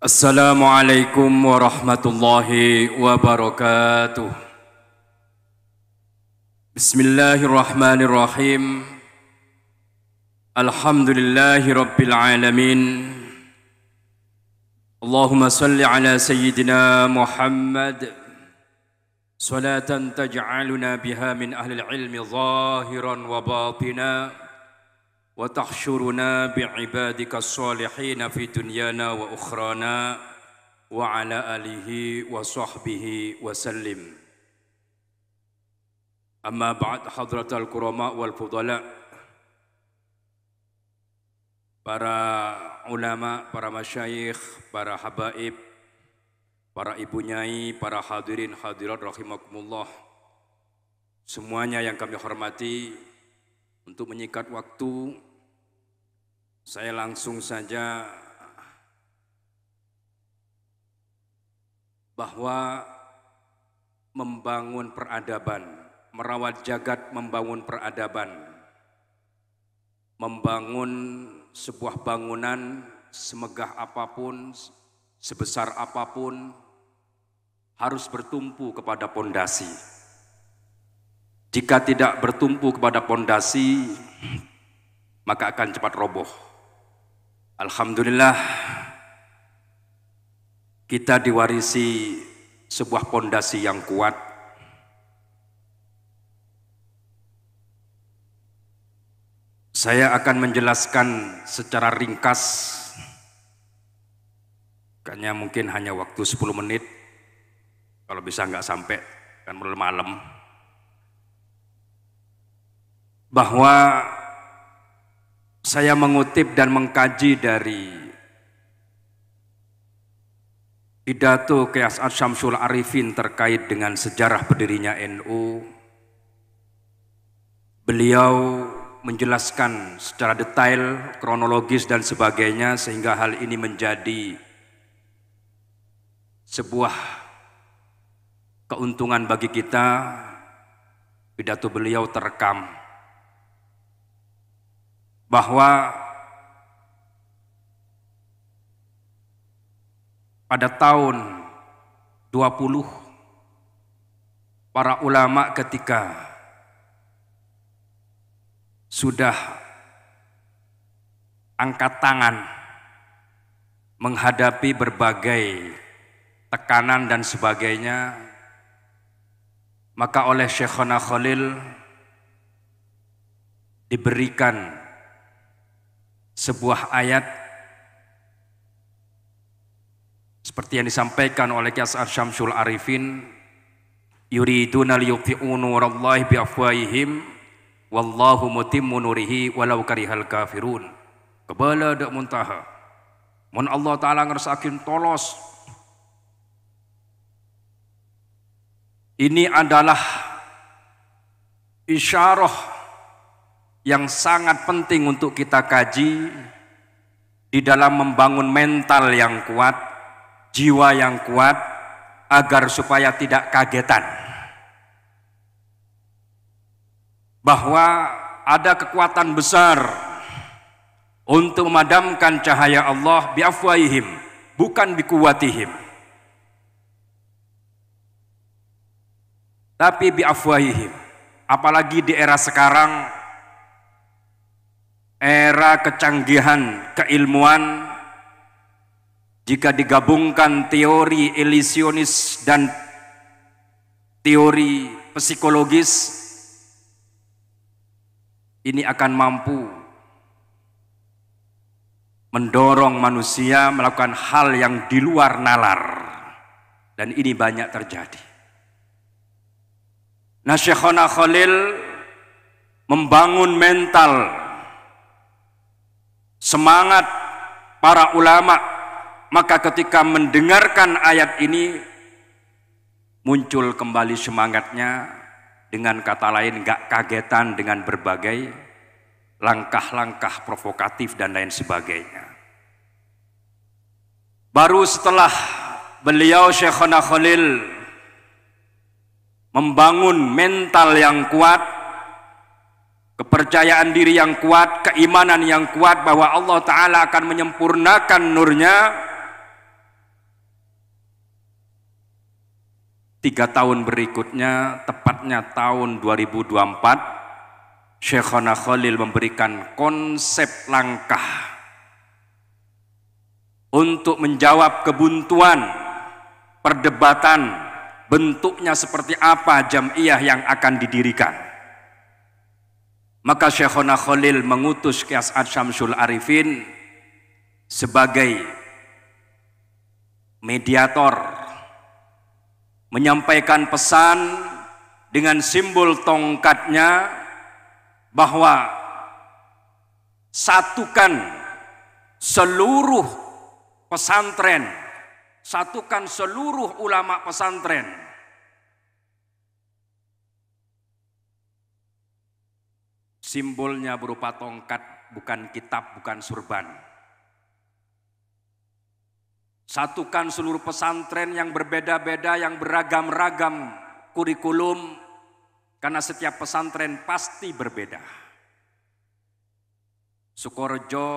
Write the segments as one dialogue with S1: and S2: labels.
S1: Assalamualaikum warahmatullahi wabarakatuh. Bismillahirrahmanirrahim. Alhamdulillahi rabbil alamin. Allahumma salli ala sayyidina Muhammad salatan taj'aluna biha min ahli ilmi zahiran wa batina wa tahsyuruna bi'ibadika as-salihin fi dunyana wa ukhrana wa ala alihi wa sahbihi wa sallim. Amma ba'd, hadratal kurama wal fudala, para ulama, para masyayikh, para habaib, para ibu nyai, para hadirin hadirat rahimakumullah, semuanya yang kami hormati. Untuk menyikat waktu, saya langsung saja bahwa membangun peradaban, merawat jagat membangun peradaban, membangun sebuah bangunan semegah apapun, sebesar apapun, harus bertumpu kepada pondasi. Jika tidak bertumpu kepada pondasi, maka akan cepat roboh. Alhamdulillah, kita diwarisi sebuah pondasi yang kuat. Saya akan menjelaskan secara ringkas, kayaknya mungkin hanya waktu 10 menit, kalau bisa nggak sampai, kan malam. Bahwa saya mengutip dan mengkaji dari pidato Kyai As'ad Syamsul Arifin terkait dengan sejarah berdirinya NU. Beliau menjelaskan secara detail, kronologis dan sebagainya, sehingga hal ini menjadi sebuah keuntungan bagi kita. Pidato beliau terekam bahwa pada tahun 20 para ulama ketika sudah angkat tangan menghadapi berbagai tekanan dan sebagainya, maka oleh Syekhona Khalil diberikan sebuah ayat seperti yang disampaikan oleh Kyai As'ad Syamsul Arifin, yuriduna liyutfi'u nurallahi biafwahihim wallahu mutimmu nurihi walau karihal kafirun. Kebala dak muntaha, mun Allah Ta'ala ngersakin tolos. Ini adalah isyarah yang sangat penting untuk kita kaji di dalam membangun mental yang kuat, jiwa yang kuat, agar supaya tidak kagetan bahwa ada kekuatan besar untuk memadamkan cahaya Allah biafwahihim, bukan bikuwatihim, tapi biafwahihim. Apalagi di era sekarang, era kecanggihan keilmuan, jika digabungkan teori ilisionis dan teori psikologis, ini akan mampu mendorong manusia melakukan hal yang di luar nalar, dan ini banyak terjadi. Nah, Syekhona Khalil membangun mental, semangat para ulama. Maka ketika mendengarkan ayat ini, muncul kembali semangatnya. Dengan kata lain, gak kagetan dengan berbagai langkah-langkah provokatif dan lain sebagainya. Baru setelah beliau Syekhona Khalil membangun mental yang kuat, kepercayaan diri yang kuat, keimanan yang kuat bahwa Allah Ta'ala akan menyempurnakan nurnya, 3 tahun berikutnya, tepatnya tahun 2024, Syekhona Khalil memberikan konsep langkah untuk menjawab kebuntuan, perdebatan, bentuknya seperti apa jam'iyah yang akan didirikan. Maka Syekhona Khalil mengutus Kiai As'ad Syamsul Arifin sebagai mediator, menyampaikan pesan dengan simbol tongkatnya bahwa satukan seluruh pesantren, satukan seluruh ulama pesantren. Simbolnya berupa tongkat, bukan kitab, bukan surban. Satukan seluruh pesantren yang berbeda-beda, yang beragam-ragam kurikulum, karena setiap pesantren pasti berbeda. Sukorejo,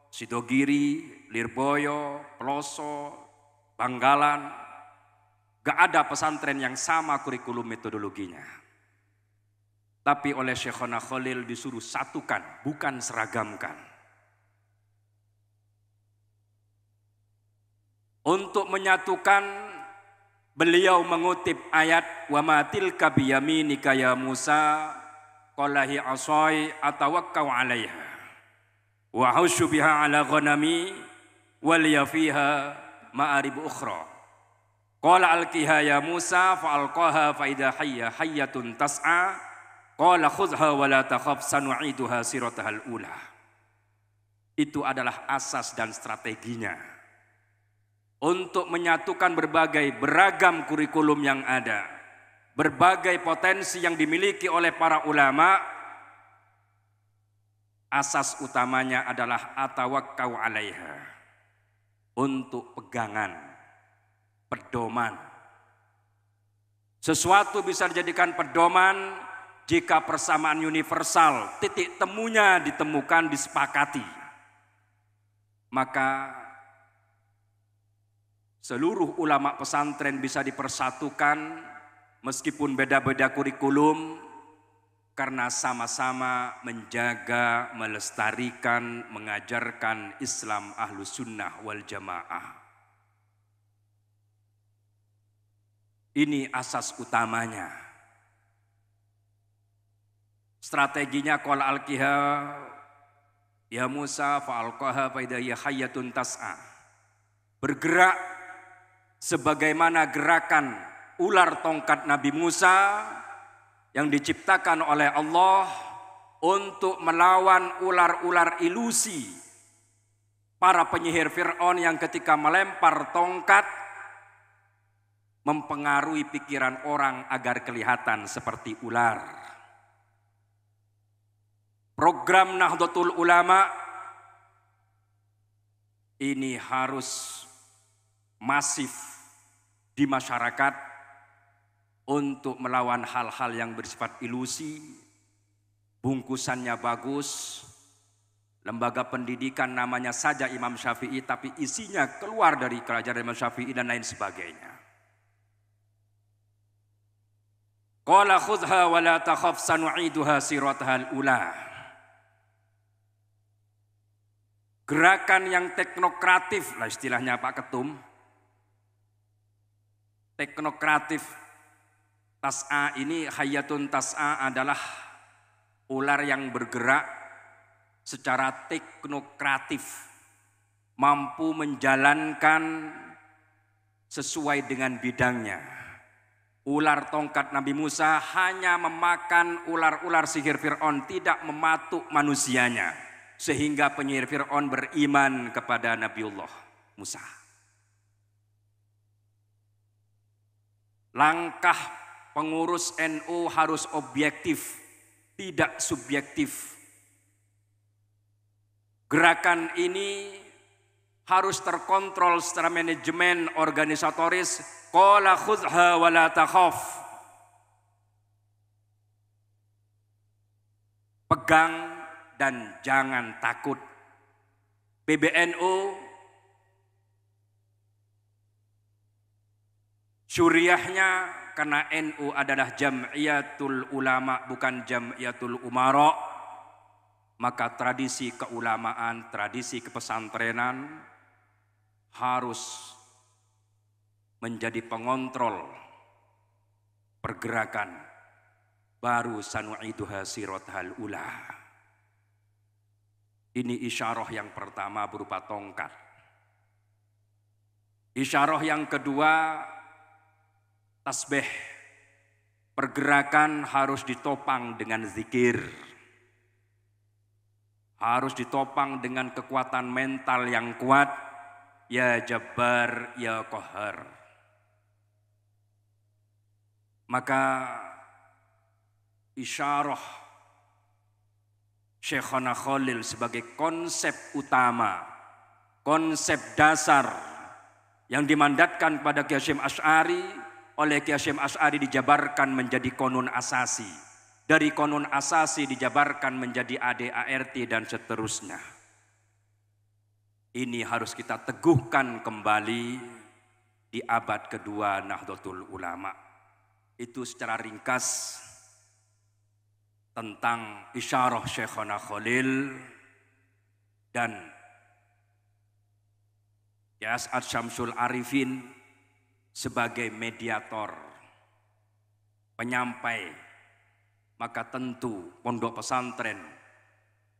S1: Sidogiri, Lirboyo, Peloso, Banggalan, gak ada pesantren yang sama kurikulum metodologinya. Tapi oleh Syekhona Khalil disuruh satukan, bukan seragamkan. Untuk menyatukan, beliau mengutip ayat wa ma tilka biyaminika ya Musa qala hi asai atawakkau 'alaiha wa husyu biha 'ala ghanami wal yafiha ma'arib ukhra qala alqiha ya Musa fa alqaha fa idha hayyatun tas'a qala khudhha wa la takhaf sanu'iduha siratahal ula. Itu adalah asas dan strateginya untuk menyatukan berbagai beragam kurikulum yang ada, berbagai potensi yang dimiliki oleh para ulama. Asas utamanya adalah atawakkau 'alaiha, untuk pegangan, pedoman. Sesuatu bisa dijadikan pedoman jika persamaan universal, titik temunya ditemukan, disepakati. Maka seluruh ulama pesantren bisa dipersatukan meskipun beda-beda kurikulum, karena sama-sama menjaga, melestarikan, mengajarkan Islam Ahlus Sunnah wal Jamaah. Ini asas utamanya. Strateginya qala alqiha ya Musa fa alqaha fa idha hiya hayyatun tas'a. Bergerak sebagaimana gerakan ular tongkat Nabi Musa yang diciptakan oleh Allah untuk melawan ular-ular ilusi para penyihir Fir'aun yang ketika melempar tongkat mempengaruhi pikiran orang agar kelihatan seperti ular. Program Nahdlatul Ulama ini harus masif di masyarakat untuk melawan hal-hal yang bersifat ilusi, bungkusannya bagus, lembaga pendidikan namanya saja Imam Syafi'i tapi isinya keluar dari kerajaan Imam Syafi'i dan lain sebagainya. Qala khudhha wa la takhaf sanu'iduha siratahal ula. Gerakan yang teknokratif lah istilahnya Pak Ketum. Teknokratif tas'a ini, hayyatun tas'a adalah ular yang bergerak secara teknokratif, mampu menjalankan sesuai dengan bidangnya. Ular tongkat Nabi Musa hanya memakan ular-ular sihir Fir'aun, tidak mematuk manusianya, sehingga penyihir Fir'aun beriman kepada Nabiullah Musa. Langkah pengurus NU harus objektif, tidak subjektif. Gerakan ini harus terkontrol secara manajemen organisatoris. Qala khudhha wa la takhaf. Pegang dan jangan takut. PBNU Syuriahnya karena NU adalah Jam'iyatul Ulama bukan Jam'iyatul Umara, maka tradisi keulamaan, tradisi kepesantrenan harus menjadi pengontrol pergerakan. Baru sanu'iduha siratal ula. Ini isyarah yang pertama berupa tongkat. Isyarah yang kedua, tasbih. Pergerakan harus ditopang dengan zikir. Harus ditopang dengan kekuatan mental yang kuat. Ya Jabbar, ya Qahhar. Maka isyarah Syekhana Khalil sebagai konsep utama, konsep dasar yang dimandatkan pada Kiai Hasyim Asy'ari, oleh Kiai Hasyim Asy'ari dijabarkan menjadi konun asasi. Dari konun asasi dijabarkan menjadi ADART dan seterusnya. Ini harus kita teguhkan kembali di abad kedua Nahdlatul Ulama. Itu secara ringkas tentang isyarah Syekhana Khalil dan Kiai As'ad Syamsul Arifin sebagai mediator, penyampai. Maka tentu pondok pesantren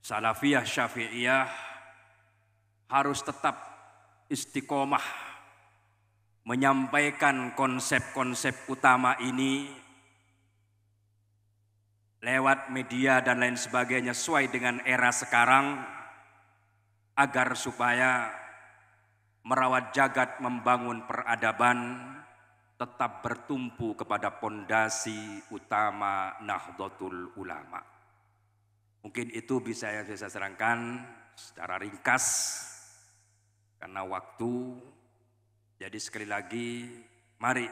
S1: Salafiyah Syafi'iyah harus tetap istiqomah menyampaikan konsep-konsep utama ini lewat media dan lain sebagainya sesuai dengan era sekarang, agar supaya merawat jagat, membangun peradaban tetap bertumpu kepada pondasi utama Nahdlatul Ulama. Mungkin itu bisa saya serangkan secara ringkas karena waktu. Jadi sekali lagi, mari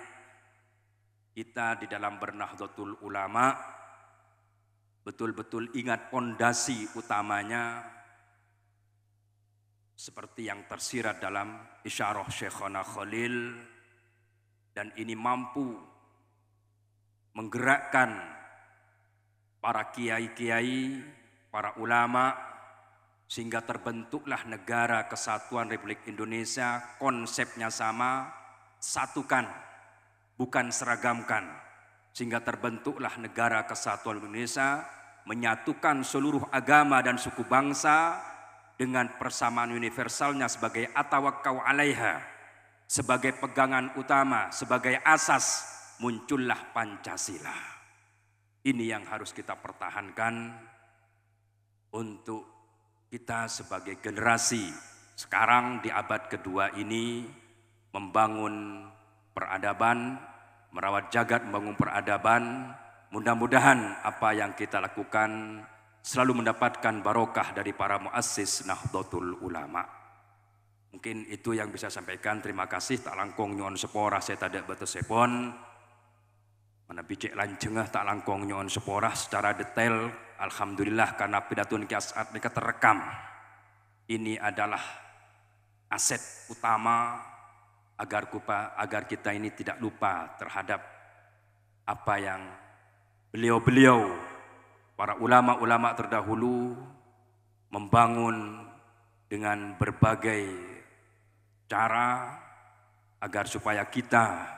S1: kita di dalam bernahdlatul ulama betul-betul ingat pondasi utamanya seperti yang tersirat dalam isyarah Syekhana Khalil, dan ini mampu menggerakkan para kiai-kiai, para ulama, sehingga terbentuklah negara kesatuan Republik Indonesia. Konsepnya sama, satukan, bukan seragamkan. Sehingga terbentuklah negara kesatuan Indonesia, menyatukan seluruh agama dan suku bangsa dengan persamaan universalnya sebagai atawakkau alaiha, sebagai pegangan utama, sebagai asas, muncullah Pancasila. Ini yang harus kita pertahankan untuk kita sebagai generasi sekarang di abad kedua ini membangun peradaban, merawat jagat, membangun peradaban. Mudah-mudahan apa yang kita lakukan selalu mendapatkan barokah dari para muassis Nahdlatul Ulama. Mungkin itu yang bisa sampaikan. Terima kasih. Tak langkong nyon sepora saya tidak batas sepon. Mana bijak lancengah tak langkong nyon sepora secara detail. Alhamdulillah karena pidatun Kiai As'ad mereka terekam. Ini adalah aset utama agar kita ini tidak lupa terhadap apa yang beliau-beliau, para ulama-ulama terdahulu membangun dengan berbagai cara agar supaya kita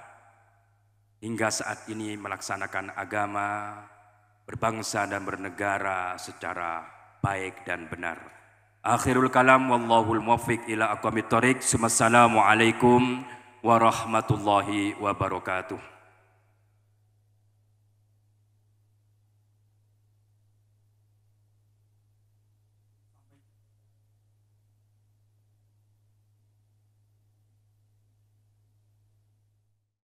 S1: hingga saat ini melaksanakan agama, berbangsa dan bernegara secara baik dan benar. Akhirul kalam wallahul muwaffiq ila aqwamit thoriq. Assalamualaikum warahmatullahi wabarakatuh.